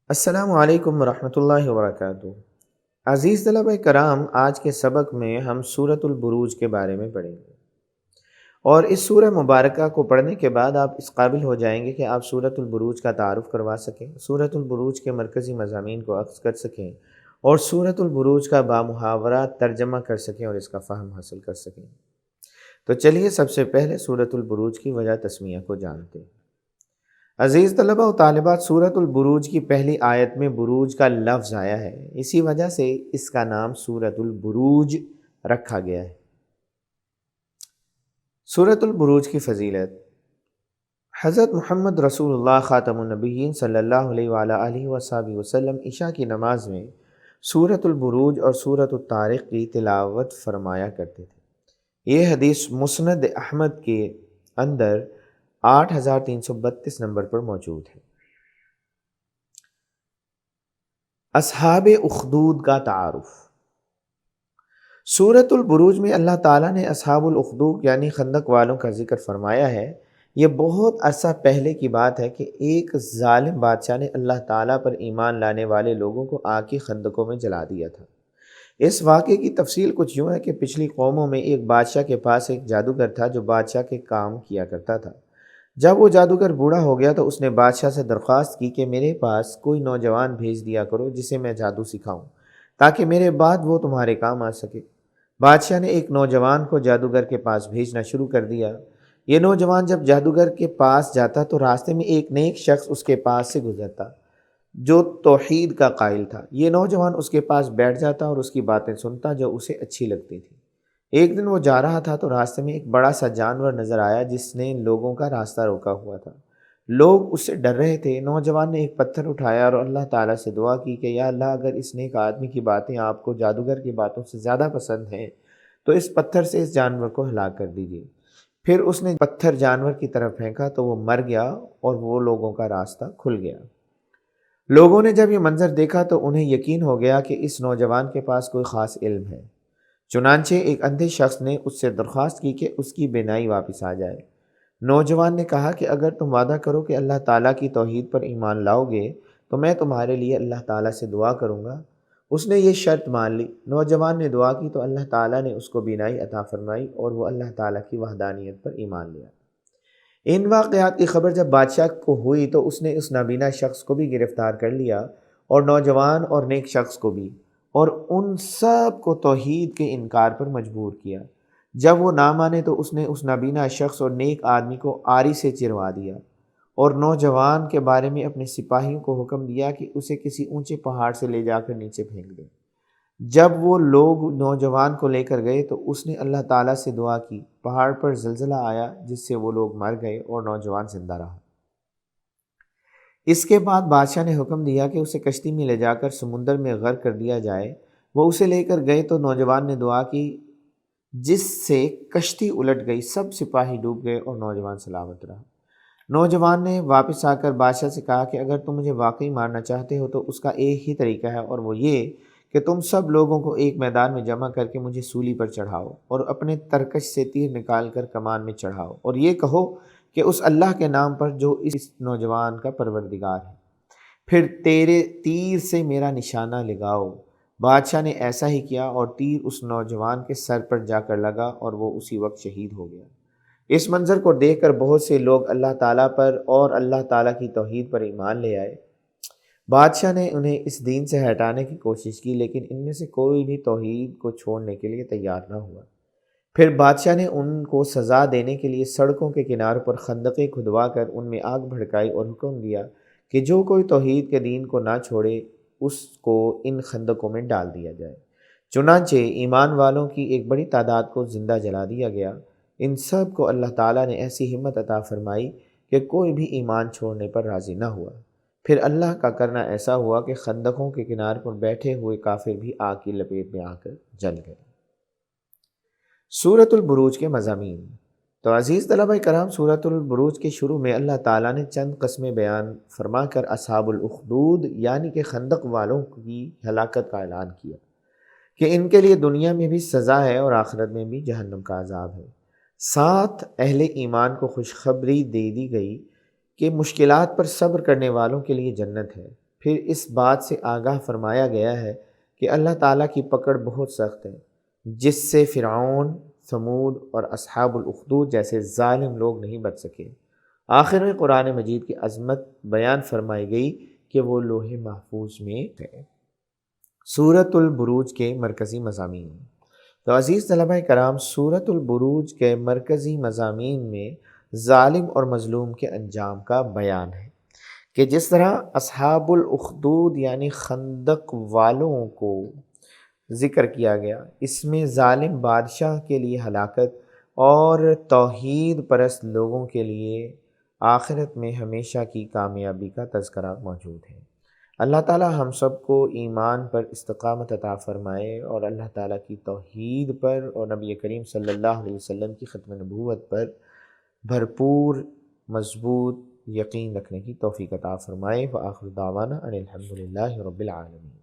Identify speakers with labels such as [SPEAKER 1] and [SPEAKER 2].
[SPEAKER 1] السلام علیکم ورحمۃ اللہ وبرکاتہ۔ عزیز طلبہ کرام، آج کے سبق میں ہم سورۃ البروج کے بارے میں پڑھیں گے، اور اس سورہ مبارکہ کو پڑھنے کے بعد آپ اس قابل ہو جائیں گے کہ آپ سورۃ البروج کا تعارف کروا سکیں، سورۃ البروج کے مرکزی مضامین کو اخذ کر سکیں، اور سورۃ البروج کا بامحاورہ ترجمہ کر سکیں اور اس کا فہم حاصل کر سکیں۔ تو چلیے سب سے پہلے سورۃ البروج کی وجہ تسمیہ کو جانتے ہیں۔ عزیز طلبہ و طالبات، سورۃ البروج کی پہلی آیت میں بروج کا لفظ آیا ہے، اسی وجہ سے اس کا نام سورۃ البروج رکھا گیا ہے۔ سورۃ البروج کی فضیلت: حضرت محمد رسول اللہ خاتم النبیین صلی اللہ علیہ وآلہ آلہ وصحبہ وسلم عشاء کی نماز میں سورۃ البروج اور سورۃ الطارق کی تلاوت فرمایا کرتے تھے۔ یہ حدیث مسند احمد کے اندر 8332 نمبر پر موجود ہے۔ اصحاب اخدود کا تعارف: سورۃ البروج میں اللہ تعالیٰ نے اصحاب الاخدود یعنی خندق والوں کا ذکر فرمایا ہے۔ یہ بہت عرصہ پہلے کی بات ہے کہ ایک ظالم بادشاہ نے اللہ تعالیٰ پر ایمان لانے والے لوگوں کو آگ کی خندقوں میں جلا دیا تھا۔ اس واقعے کی تفصیل کچھ یوں ہے کہ پچھلی قوموں میں ایک بادشاہ کے پاس ایک جادوگر تھا جو بادشاہ کے کام کیا کرتا تھا۔ جب وہ جادوگر بوڑھا ہو گیا تو اس نے بادشاہ سے درخواست کی کہ میرے پاس کوئی نوجوان بھیج دیا کرو جسے میں جادو سکھاؤں، تاکہ میرے بعد وہ تمہارے کام آ سکے۔ بادشاہ نے ایک نوجوان کو جادوگر کے پاس بھیجنا شروع کر دیا۔ یہ نوجوان جب جادوگر کے پاس جاتا تو راستے میں ایک نیک شخص اس کے پاس سے گزرتا جو توحید کا قائل تھا۔ یہ نوجوان اس کے پاس بیٹھ جاتا اور اس کی باتیں سنتا جو اسے اچھی لگتی تھی۔ ایک دن وہ جا رہا تھا تو راستے میں ایک بڑا سا جانور نظر آیا جس نے لوگوں کا راستہ روکا ہوا تھا۔ لوگ اس سے ڈر رہے تھے۔ نوجوان نے ایک پتھر اٹھایا اور اللہ تعالیٰ سے دعا کی کہ یا اللہ، اگر اس نیک آدمی کی باتیں آپ کو جادوگر کی باتوں سے زیادہ پسند ہیں تو اس پتھر سے اس جانور کو ہلاک کر دیجیے۔ پھر اس نے پتھر جانور کی طرف پھینکا تو وہ مر گیا اور وہ لوگوں کا راستہ کھل گیا۔ لوگوں نے جب یہ منظر دیکھا تو انہیں یقین ہو گیا کہ اس نوجوان کے پاس کوئی خاص علم ہے۔ چنانچہ ایک اندھے شخص نے اس سے درخواست کی کہ اس کی بینائی واپس آ جائے۔ نوجوان نے کہا کہ اگر تم وعدہ کرو کہ اللہ تعالیٰ کی توحید پر ایمان لاؤ گے تو میں تمہارے لیے اللہ تعالیٰ سے دعا کروں گا۔ اس نے یہ شرط مان لی۔ نوجوان نے دعا کی تو اللہ تعالیٰ نے اس کو بینائی عطا فرمائی اور وہ اللہ تعالیٰ کی وحدانیت پر ایمان لیا۔ ان واقعات کی خبر جب بادشاہ کو ہوئی تو اس نے اس نابینا شخص کو بھی گرفتار کر لیا اور نوجوان اور نیک شخص کو بھی، اور ان سب کو توحید کے انکار پر مجبور کیا۔ جب وہ نہ مانے تو اس نے اس نابینا شخص اور نیک آدمی کو آری سے چروا دیا اور نوجوان کے بارے میں اپنے سپاہیوں کو حکم دیا کہ اسے کسی اونچے پہاڑ سے لے جا کر نیچے پھینک دیں۔ جب وہ لوگ نوجوان کو لے کر گئے تو اس نے اللہ تعالیٰ سے دعا کی، پہاڑ پر زلزلہ آیا جس سے وہ لوگ مر گئے اور نوجوان زندہ رہا۔ اس کے بعد بادشاہ نے حکم دیا کہ اسے کشتی میں لے جا کر سمندر میں غرق کر دیا جائے۔ وہ اسے لے کر گئے تو نوجوان نے دعا کی جس سے کشتی الٹ گئی، سب سپاہی ڈوب گئے اور نوجوان سلامت رہا۔ نوجوان نے واپس آ کر بادشاہ سے کہا کہ اگر تم مجھے واقعی مارنا چاہتے ہو تو اس کا ایک ہی طریقہ ہے، اور وہ یہ کہ تم سب لوگوں کو ایک میدان میں جمع کر کے مجھے سولی پر چڑھاؤ اور اپنے ترکش سے تیر نکال کر کمان میں چڑھاؤ، اور یہ کہو کہ اس اللہ کے نام پر جو اس نوجوان کا پروردگار ہے، پھر تیرے تیر سے میرا نشانہ لگاؤ۔ بادشاہ نے ایسا ہی کیا اور تیر اس نوجوان کے سر پر جا کر لگا اور وہ اسی وقت شہید ہو گیا۔ اس منظر کو دیکھ کر بہت سے لوگ اللہ تعالیٰ پر اور اللہ تعالیٰ کی توحید پر ایمان لے آئے۔ بادشاہ نے انہیں اس دین سے ہٹانے کی کوشش کی لیکن ان میں سے کوئی بھی توحید کو چھوڑنے کے لیے تیار نہ ہوا۔ پھر بادشاہ نے ان کو سزا دینے کے لیے سڑکوں کے کناروں پر خندقیں کھدوا کر ان میں آگ بھڑکائی اور حکم دیا کہ جو کوئی توحید کے دین کو نہ چھوڑے اس کو ان خندقوں میں ڈال دیا جائے۔ چنانچہ ایمان والوں کی ایک بڑی تعداد کو زندہ جلا دیا گیا۔ ان سب کو اللہ تعالیٰ نے ایسی ہمت عطا فرمائی کہ کوئی بھی ایمان چھوڑنے پر راضی نہ ہوا۔ پھر اللہ کا کرنا ایسا ہوا کہ خندقوں کے کنار پر بیٹھے ہوئے کافر بھی آگ کی لپیٹ میں آ کر جل گئے۔ سورۃ البروج کے مضامین: تو عزیز طلبہ کرام، سورۃ البروج کے شروع میں اللہ تعالیٰ نے چند قسمیں بیان فرما کر اصحاب الاخدود یعنی کہ خندق والوں کی ہلاکت کا اعلان کیا کہ ان کے لیے دنیا میں بھی سزا ہے اور آخرت میں بھی جہنم کا عذاب ہے۔ ساتھ اہل ایمان کو خوشخبری دے دی گئی کہ مشکلات پر صبر کرنے والوں کے لیے جنت ہے۔ پھر اس بات سے آگاہ فرمایا گیا ہے کہ اللہ تعالیٰ کی پکڑ بہت سخت ہے، جس سے فرعون، ثمود اور اصحاب الاخدود جیسے ظالم لوگ نہیں بچ سکے۔ آخر میں قرآن مجید کی عظمت بیان فرمائی گئی کہ وہ لوح محفوظ میں ہے۔ سورۃ البروج کے مرکزی مضامین۔ تو عزیز طلبہ کرام، سورۃ البروج کے مرکزی مضامین میں ظالم اور مظلوم کے انجام کا بیان ہے کہ جس طرح اصحاب الاخدود یعنی خندق والوں کو ذکر کیا گیا، اس میں ظالم بادشاہ کے لیے ہلاکت اور توحید پرست لوگوں کے لیے آخرت میں ہمیشہ کی کامیابی کا تذکرہ موجود ہے۔ اللہ تعالی ہم سب کو ایمان پر استقامت عطا فرمائے اور اللہ تعالیٰ کی توحید پر اور نبی کریم صلی اللہ علیہ وسلم کی ختم نبوت پر بھرپور مضبوط یقین رکھنے کی توفیق عطا فرمائے۔ وآخر دعوانا ان الحمد للہ رب العالمین۔